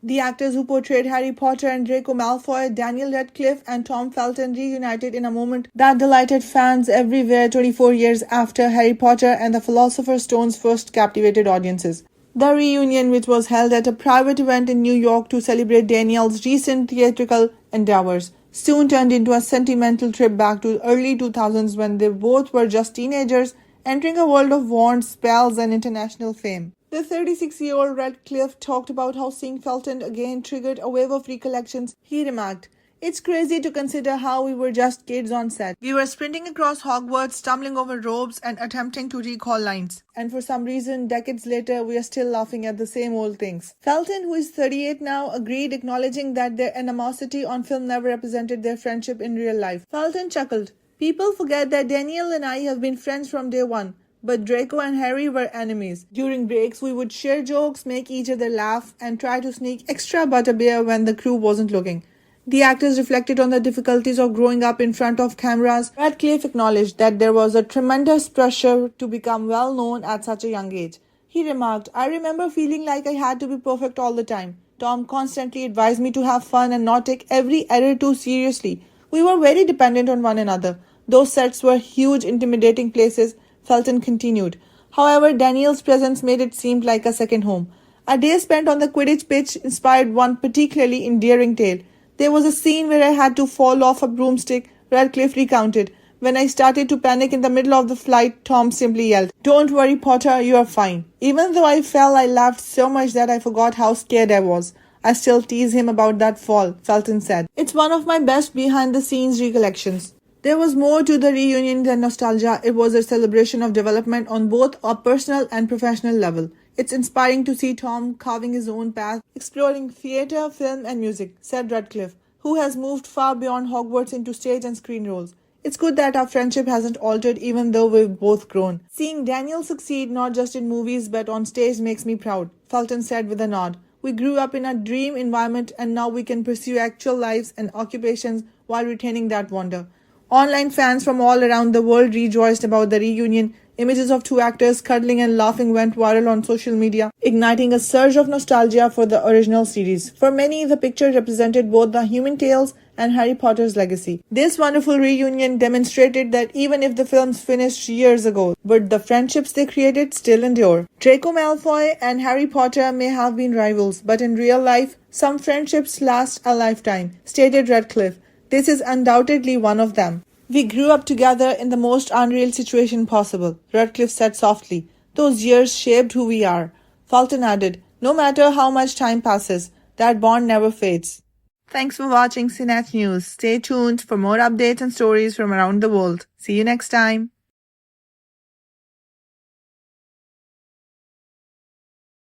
The actors who portrayed Harry Potter and Draco Malfoy, Daniel Radcliffe and Tom Felton, reunited in a moment that delighted fans everywhere 24 years after Harry Potter and the Philosopher's Stones first captivated audiences. The reunion, which was held at a private event in New York to celebrate Daniel's recent theatrical endeavors, soon turned into a sentimental trip back to early 2000s when they both were just teenagers entering a world of wands, spells, and international fame. The 36-year-old Radcliffe talked about how seeing Felton again triggered a wave of recollections. He remarked, "It's crazy to consider how we were just kids on set. We were sprinting across Hogwarts, stumbling over robes, and attempting to recall lines. And for some reason, decades later, we are still laughing at the same old things." Felton, who is 38 now, agreed, acknowledging that their animosity on film never represented their friendship in real life. Felton chuckled, "People forget that Daniel and I have been friends from day one. But Draco and Harry were enemies. During breaks, we would share jokes, make each other laugh, and try to sneak extra butterbeer when the crew wasn't looking." The actors reflected on the difficulties of growing up in front of cameras. Radcliffe acknowledged that there was a tremendous pressure to become well known at such a young age. He remarked, "I remember feeling like I had to be perfect all the time. Tom constantly advised me to have fun and not take every error too seriously. We were very dependent on one another. Those sets were huge, intimidating places," Felton continued. However, Daniel's presence made it seem like a second home. "A day spent on the Quidditch pitch inspired one particularly endearing tale. There was a scene where I had to fall off a broomstick," Radcliffe recounted. "When I started to panic in the middle of the flight, Tom simply yelled, 'Don't worry, Potter, you are fine.' Even though I fell, I laughed so much that I forgot how scared I was. I still tease him about that fall," Felton said. "It's one of my best behind-the-scenes recollections." There was more to the reunion than nostalgia. It was a celebration of development on both a personal and professional level. "It's inspiring to see Tom carving his own path, exploring theatre, film, and music," said Radcliffe, who has moved far beyond Hogwarts into stage and screen roles. "It's good that our friendship hasn't altered even though we've both grown. Seeing Daniel succeed not just in movies but on stage makes me proud," Felton said with a nod. "We grew up in a dream environment and now we can pursue actual lives and occupations while retaining that wonder." Online fans from all around the world rejoiced about the reunion. Images of two actors cuddling and laughing went viral on social media, igniting a surge of nostalgia for the original series. For many, the picture represented both the human tales and Harry Potter's legacy. This wonderful reunion demonstrated that even if the films finished years ago, but the friendships they created still endure. Draco Malfoy and Harry Potter may have been rivals, but in real life, some friendships last a lifetime, stated Radcliffe. "This is undoubtedly one of them. We grew up together in the most unreal situation possible," Radcliffe said softly. "Those years shaped who we are." Felton added, "No matter how much time passes, that bond never fades." Thanks for watching CNET News. Stay tuned for more updates and stories from around the world. See you next time.